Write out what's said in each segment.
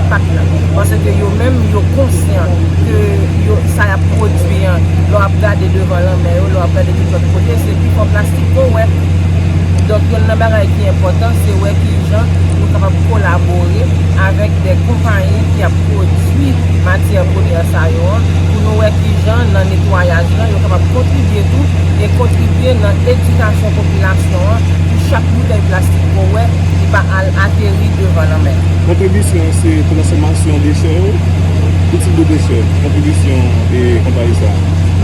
impact là. Parce que eux-mêmes, ils sont conscients que ça a produit, leur a gardé devant la mer, leur a gardé de l'autre côté, c'est plus pour plastique, ouais. Donc, il y a un bagage qui est important, c'est ouais, que les gens sont capables de collaborer avec des compagnies qui ont produit matière première pour nous ouais, que les gens dans le nettoyage, ils sont capables de contribuer tout et contribuer dans l'éducation de la population pour chaque bouteille plastique pour ouais, qui va atterrir devant la mer. Contribution, c'est transformation des déchets, tout type de déchets, contribution et compagnie ça.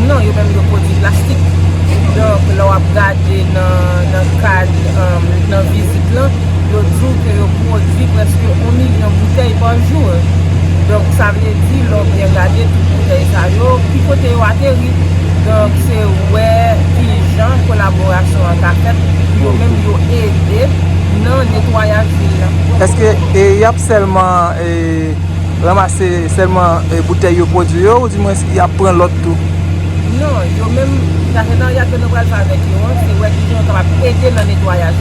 Non, ils même produit plastique. Donc, là, on a regardé dans le cadre de la visite, là, ils disent qu'ils produisent presque 1 million de bouteilles par jour. Donc, ça veut dire qu'ils ont bien regardé toutes les bouteilles, puis côté atterri. Donc, c'est ouais, les gens, collaboration en fait, ils-même aidé dans le nettoyage de ville. Est-ce qu'il y a seulement ramasser seulement bouteilles produits ou du moins il y a prendre l'autre tout? Non, même, il y a que nous allons faire avec eux, c'est ouais, qu'ils sont capables d'aider dans le nettoyage,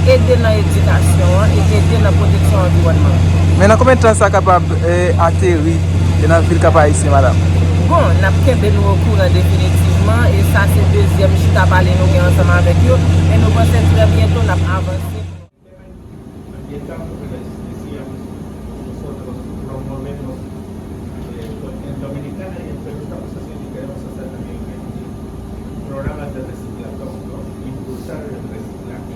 aider dans l'éducation et aider dans la protection de l'environnement. Maintenant, combien de temps ça est capable d'atterrir dans la ville capable ici, madame? Bon, on a qu'un nous au courant définitivement et ça c'est le deuxième chute à parler nous ensemble avec eux et nous pensons très bientôt on a avancé. En Dominicana y en Perú estamos haciendo y queremos hacer también programas de reciclaje, ¿no? Impulsar el reciclaje.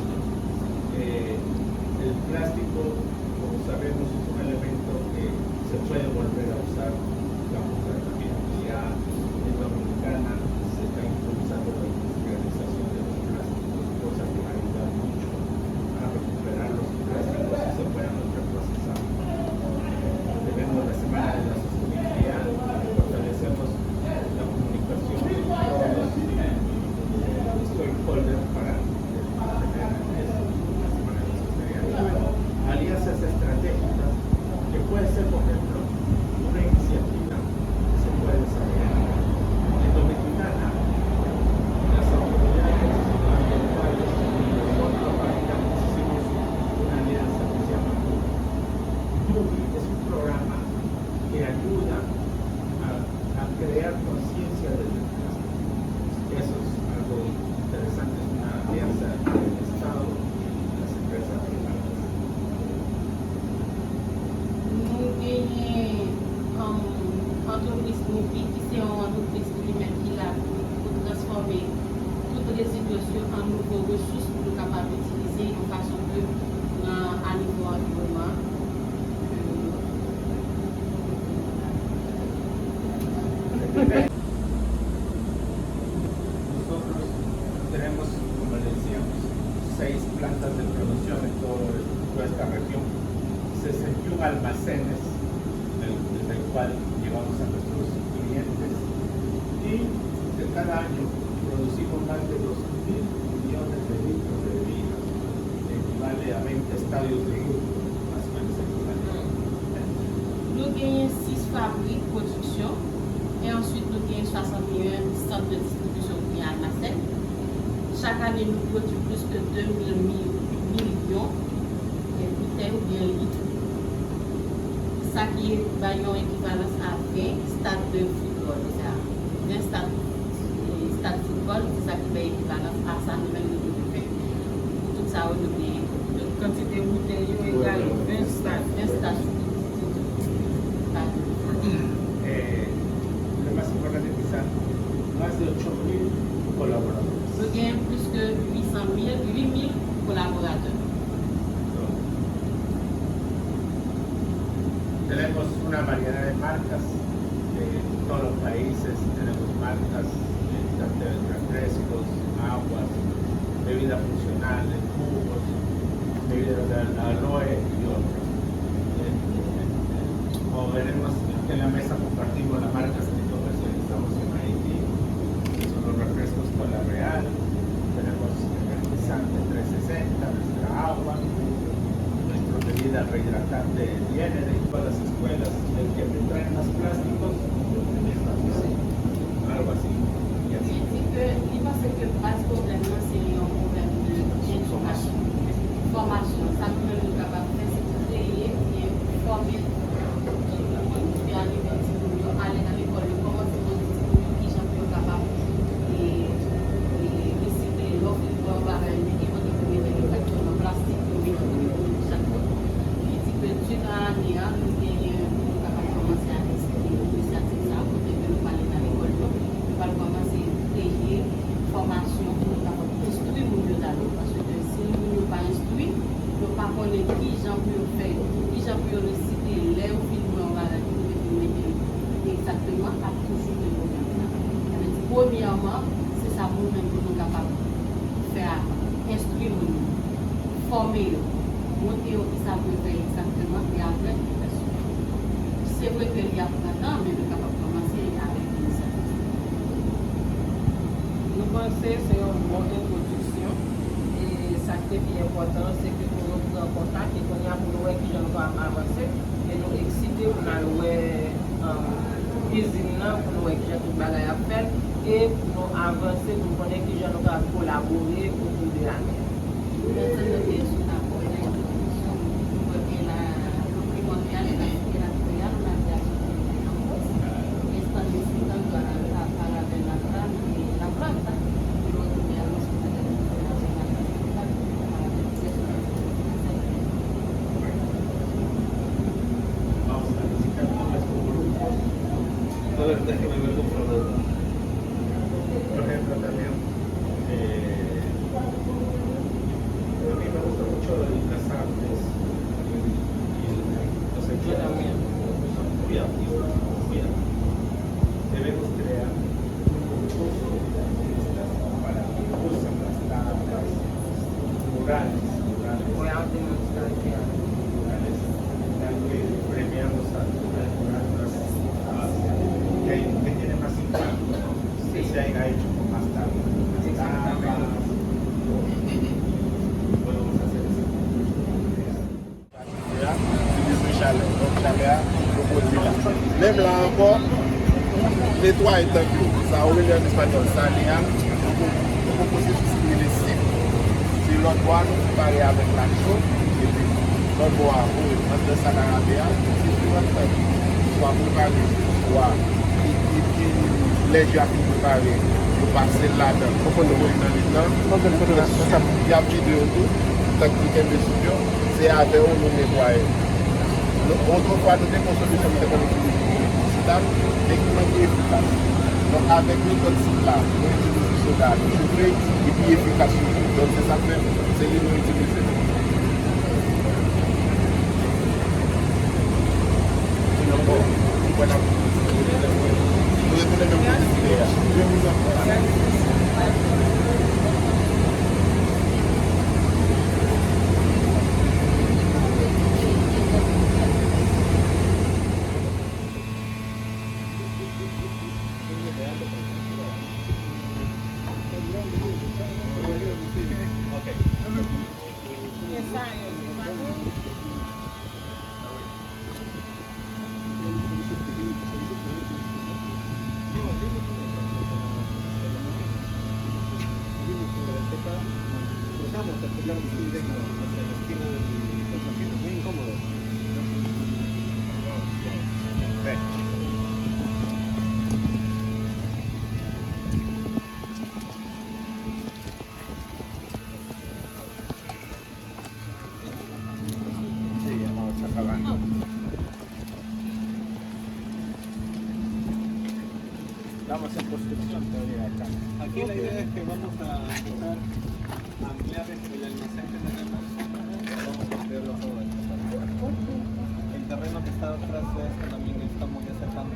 El plástico, como sabemos, es un elemento que se puede volver a usar. Vamos a también ya en Dominicana se está impulsando la industrialización de los plásticos, cosa que va a ayudar mucho a recuperar los plásticos y se puedan reprocesar. Tenemos la semana de la sostenibilidad, fortalecemos la comunicación de todos los stakeholders para tener la semana de la sostenibilidad. Alianzas estratégicas, que puede ser, por ejemplo, una iniciativa que se puede desarrollar. En Dominicana, las autoridades ambientales y nosotros hicimos una alianza que se llama Yubi. Es un programa que ayuda a crear conciencia del plástico. Eso es algo interesante, es una alianza del Estado y las empresas privadas. Nous gagnons entreprise Nubi, qui c'est une entreprise lui-même qui l'a pour transformer toutes les situations en nouvelles ressources pour nous capables d'utiliser de façon de à niveau environnement. Nosotros tenemos, como le decíamos, 6 plantas de producción en toda esta región, 61 almacenes desde el cual llevamos a nuestros clientes y de cada año producimos más de 2.000 millones de litros de bebidas, que equivale a 20 estadios de fútbol, más o menos equivalente. Nous gagnons 6 fabriques de production et ensuite nous gagnons 61 centres de distribution qui à Marseille. Chaque année, nous produisons plus que 2 000 millions de bouteilles ou bien litres. Ça qui est une équivalence à 20 stades de football. 20 stades de football, c'est ça qui est équivalence à ça, nous même nous devons faire. Tout ça, on nous gagne. La quantité de bouteilles égale 20 stades. 20 stades. Lo más importante quizás, más de 8.000 colaboradores. Nous gagnons plus que 8 000 collaborateurs. Tenemos una variedad de marcas de todos los países, tenemos marcas de refrescos, aguas, bebidas funcionales, jugos, bebidas de aloe y otros. Como veremos en la mesa compartimos las marcas que comercializamos en Haití, que son los refrescos Cola Real, tenemos el energizante 360, nuestra agua, nuestra bebida rehidratante viene de todas las escuelas, el que me traen más plásticos, algo así. Y así. Il pense que le problème, c'est un problème d'éducation, formation. Ça peut nous capable de faire, c'est créer et former Premièrement, c'est ça nous-mêmes que nous sommes capables de faire, instruire nous, former nous, montrer qui ça peut faire exactement et après, c'est vrai qu'il y a maintenant, mais nous sommes capables de commencer avec l'initiative. Nous pensons que c'est une bonne introduction et ça qui est bien important, c'est que nous nous prenons contact et qu'on y a pour nous qui nous avancer et nous exciter pour nous cuisine pour nous qui tout bagay à faire et pour nous avancer pour connaître qui nous collaborer pour nous de l'année. Déjeme ver con Fernando. Por ejemplo, también a mí me gusta mucho las artes y los entrenamientos son muy artistas. Debemos crear grupos para que usen las tablas, murales, premiamos a que tiene más impacto, que se haya hecho con más tablas. Podemos hacer eso. Donc chalet, nous produisons là. Même là encore, nettoyer un peu. Ça aurait l'air espagnol, ça liam, nous proposons tout ce qui est les cibles. Si l'autre bois, nous préparer avec la chaux, et puis l'autre bois, entre ça carabéa, c'est ce qu'on fait. Soit préparer, soit les gens qui préparent, nous passer là-dedans. Il faut que nous voyons dans le temps. Il y a une vidéo tout, technique de studio, c'est avec eux nous nettoyer. Autrefois, nous avons une solution d'équipement qui est efficace. Donc, avec notre site là, nous utilisons cela, nous et puis efficace. Donc, c'est ça que c'est ce que nous utilisons. Estamos en construcción todavía acá. Aquí la idea es que vamos a empezar a ampliar el almacén que tenemos. Vamos a ampliarlo todo esto. El terreno que está atrás de esto también estamos ya sacando.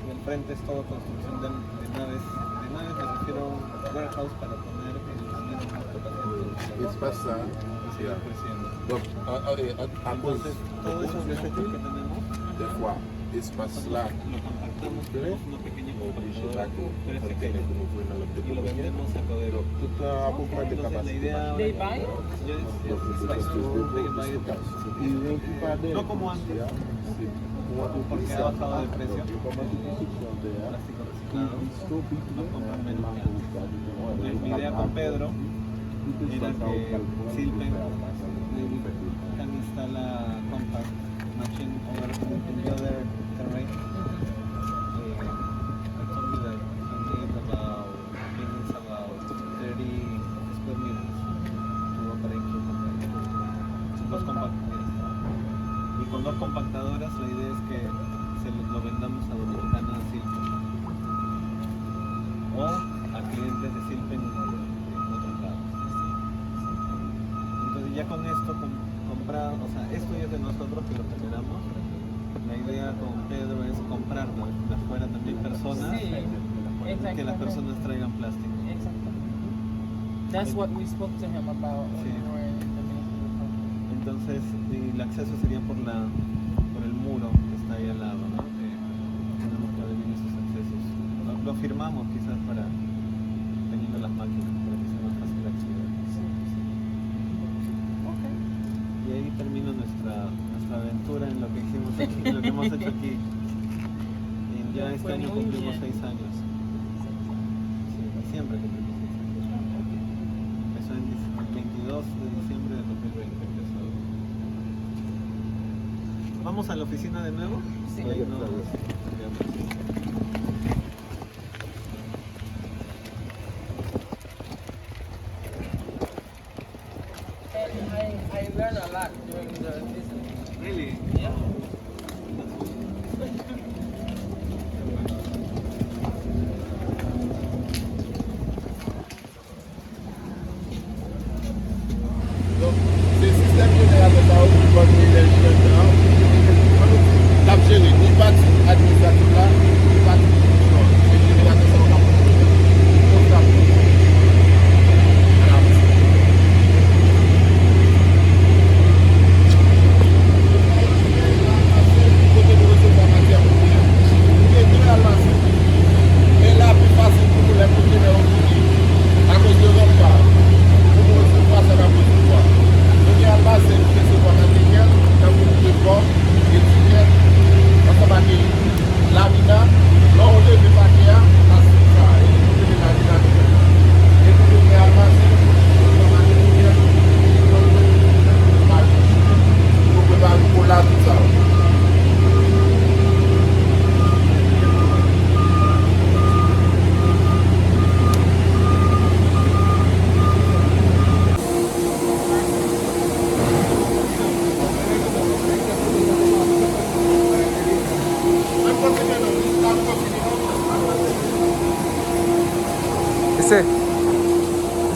Y el frente es todo construcción de naves. De naves me refiero a un warehouse para poner el camión de transportación. Espace ça. Y sigue creciendo. Donc, Entonces, todos esos desechos que tenemos, des fois, espace là, lo compactamos con unos pequeños obligé compactadores, là, pero es contenir pequeño. que nous pouvons dans le Y lo vendemos a Codero. tout à peu près de Entonces la capacité. idea They buy? yo Donc, es c'est like parce to que take it by it. No como antes, porque ha bajado de precio. Plástico reciclado, no compran menos que antes. Entonces mi idea con Pedro era que Silpen can install a compact machine over in the other terrain. I told me that he needs about 30 square meters to operate two compactors. Dos compactadores. Y con dos compactadoras la idea es que lo vendamos a Dominicana Silpen o a clientes de Silpen en otros lados. Entonces ya con esto comprar, o sea, esto ya es de nosotros que lo generamos. La idea con Pedro es comprarlo de afuera también personas, muebles, que las Exactamente. personas traigan plástico. Exactly. That's what we spoke to him about when Sí. we were in the Dominican Republic. Entonces, el acceso sería por el muro que está ahí al lado, ¿no? Tenemos que abrir esos accesos. Lo firmamos quizás para teniendo las máquinas, para que sea más fácil acceder. Okay. Y ahí termina nuestra aventura en lo que hicimos aquí, en lo que hemos hecho aquí. Y ya este Fue año muy cumplimos bien. 6 años. Sí, siempre cumplimos 6 años. Empezó el 22 de diciembre de 2020. Empezó. ¿Vamos a la oficina de nuevo? Sí. Y ahí nos veamos. And I learned a lot during the visit. Really? Yeah. Donc, c'est le système général de ça, où on va donner les gens, la gérer, ni partie administrative là, ni partie production. C'est le générateur ça, on va produire. Donc, ça, côté de recevoir matière première. Il est très avancé. Et là, plus facile pour nous les conteneurs aujourd'hui, à cause de repas. Pour nous recevoir, ça va vous pouvoir. Donc, il y a là, c'est pour recevoir matériel, dans le de port, étiquette, on va marquer l'amina, là, on devait marquer la ça, et on devait l'amina. Et pour nous, il y a là, c'est pour recevoir matériel, pour préparer pour là, tout ça.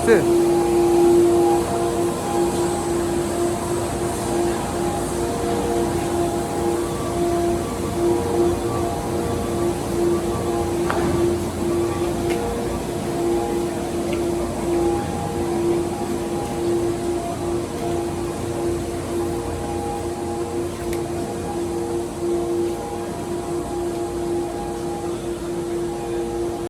Ese.